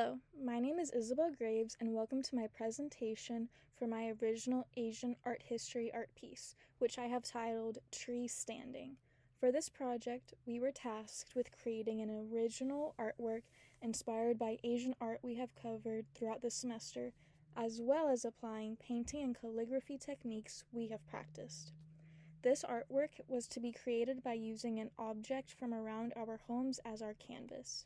Hello, my name is Isabelle Graves, and welcome to my presentation for my original Asian art history art piece, which I have titled Tree Standing. For this project, we were tasked with creating an original artwork inspired by Asian art we have covered throughout the semester, as well as applying painting and calligraphy techniques we have practiced. This artwork was to be created by using an object from around our homes as our canvas.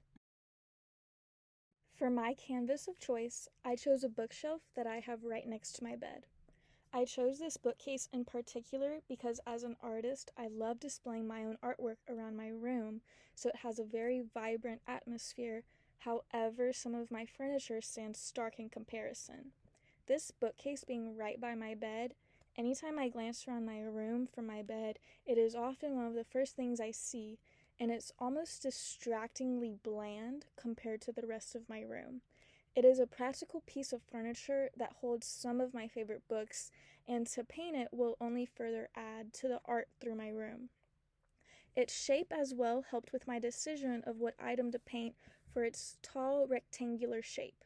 For my canvas of choice, I chose a bookshelf that I have right next to my bed. I chose this bookcase in particular because as an artist, I love displaying my own artwork around my room, so it has a very vibrant atmosphere. However, some of my furniture stands stark in comparison. This bookcase being right by my bed, anytime I glance around my room from my bed, it is often one of the first things I see, and it's almost distractingly bland compared to the rest of my room. It is a practical piece of furniture that holds some of my favorite books, and to paint it will only further add to the art through my room. Its shape as well helped with my decision of what item to paint for its tall rectangular shape.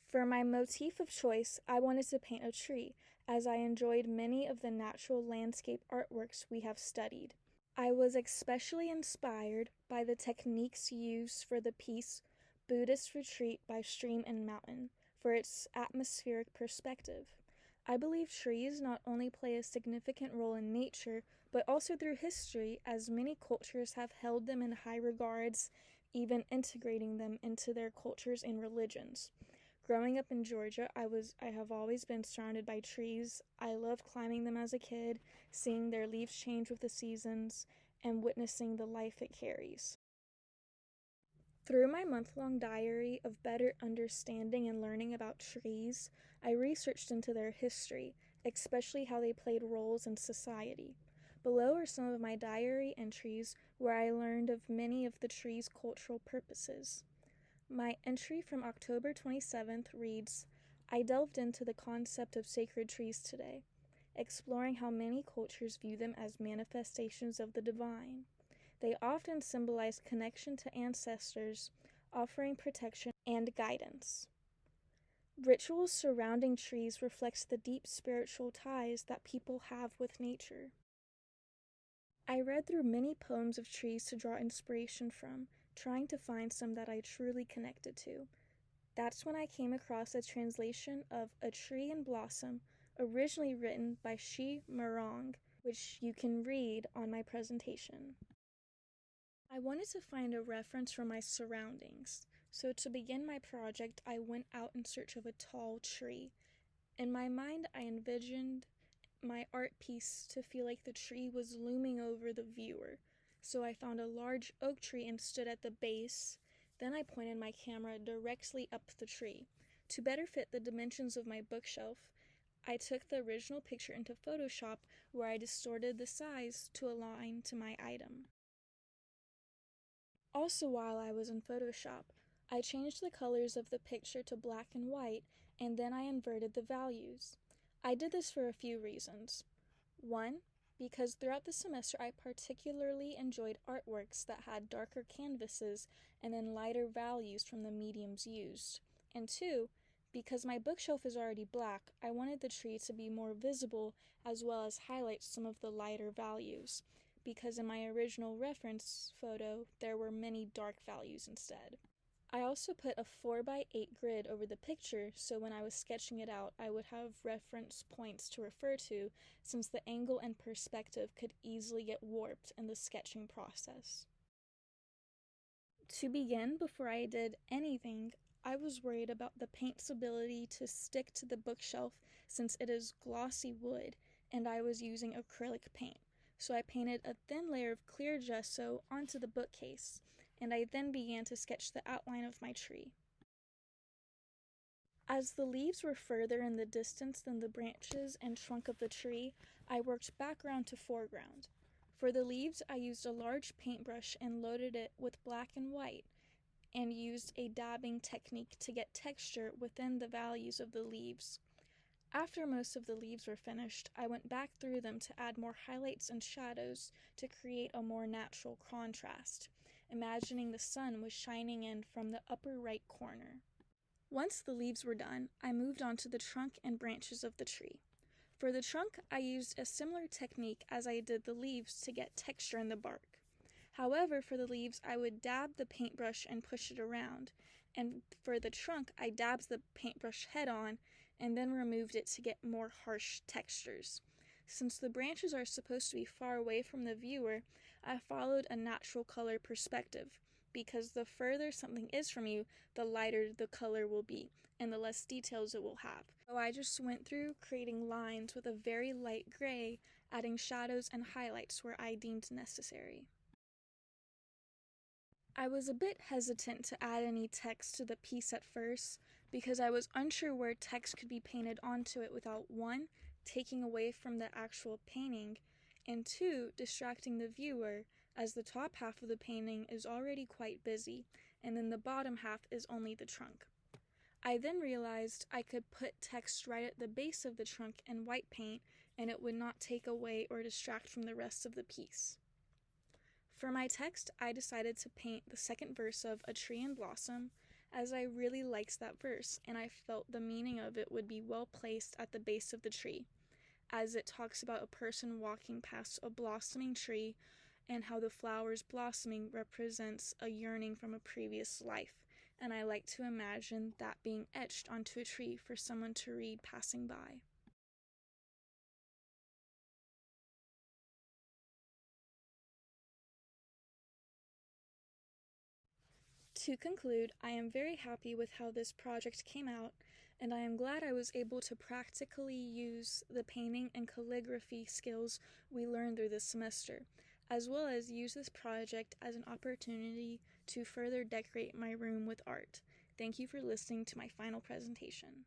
For my motif of choice, I wanted to paint a tree, as I enjoyed many of the natural landscape artworks we have studied. I was especially inspired by the techniques used for the piece Buddhist Retreat by Stream and Mountain for its atmospheric perspective. I believe trees not only play a significant role in nature, but also through history, as many cultures have held them in high regards, even integrating them into their cultures and religions. Growing up in Georgia, I have always been surrounded by trees. I loved climbing them as a kid, seeing their leaves change with the seasons, and witnessing the life it carries. Through my month-long diary of better understanding and learning about trees, I researched into their history, especially how they played roles in society. Below are some of my diary entries where I learned of many of the trees' cultural purposes. My entry from October 27th reads, I delved into the concept of sacred trees today, exploring how many cultures view them as manifestations of the divine. They often symbolize connection to ancestors, offering protection and guidance. Rituals surrounding trees reflects the deep spiritual ties that people have with nature. I read through many poems of trees to draw inspiration from, trying to find some that I truly connected to. That's when I came across a translation of A Tree in Blossom, originally written by Shi Murong, which you can read on my presentation. I wanted to find a reference for my surroundings, so to begin my project, I went out in search of a tall tree. In my mind, I envisioned my art piece to feel like the tree was looming over the viewer. So I found a large oak tree and stood at the base. Then I pointed my camera directly up the tree. To better fit the dimensions of my bookshelf, I took the original picture into Photoshop where I distorted the size to align to my item. Also, while I was in Photoshop, I changed the colors of the picture to black and white, and then I inverted the values. I did this for a few reasons. One, because throughout the semester I particularly enjoyed artworks that had darker canvases and then lighter values from the mediums used. And two, because my bookshelf is already black, I wanted the tree to be more visible as well as highlight some of the lighter values, because in my original reference photo there were many dark values instead. I also put a 4x8 grid over the picture so when I was sketching it out I would have reference points to refer to, since the angle and perspective could easily get warped in the sketching process. To begin, before I did anything, I was worried about the paint's ability to stick to the bookshelf since it is glossy wood and I was using acrylic paint. So I painted a thin layer of clear gesso onto the bookcase, and I then began to sketch the outline of my tree. As the leaves were further in the distance than the branches and trunk of the tree, I worked background to foreground. For the leaves, I used a large paintbrush and loaded it with black and white, and used a dabbing technique to get texture within the values of the leaves. After most of the leaves were finished, I went back through them to add more highlights and shadows to create a more natural contrast, imagining the sun was shining in from the upper right corner. Once the leaves were done, I moved on to the trunk and branches of the tree. For the trunk, I used a similar technique as I did the leaves to get texture in the bark. However, for the leaves, I would dab the paintbrush and push it around, and for the trunk, I dabbed the paintbrush head on and then removed it to get more harsh textures. Since the branches are supposed to be far away from the viewer, I followed a natural color perspective, because the further something is from you, the lighter the color will be, and the less details it will have. So I just went through creating lines with a very light gray, adding shadows and highlights where I deemed necessary. I was a bit hesitant to add any text to the piece at first because I was unsure where text could be painted onto it without 1. Taking away from the actual painting, and 2. Distracting the viewer, as the top half of the painting is already quite busy, and then the bottom half is only the trunk. I then realized I could put text right at the base of the trunk in white paint, and it would not take away or distract from the rest of the piece. For my text, I decided to paint the second verse of A Tree in Blossom, as I really liked that verse, and I felt the meaning of it would be well placed at the base of the tree, as it talks about a person walking past a blossoming tree and how the flowers blossoming represents a yearning from a previous life, and I like to imagine that being etched onto a tree for someone to read passing by. To conclude, I am very happy with how this project came out, and I am glad I was able to practically use the painting and calligraphy skills we learned through this semester, as well as use this project as an opportunity to further decorate my room with art. Thank you for listening to my final presentation.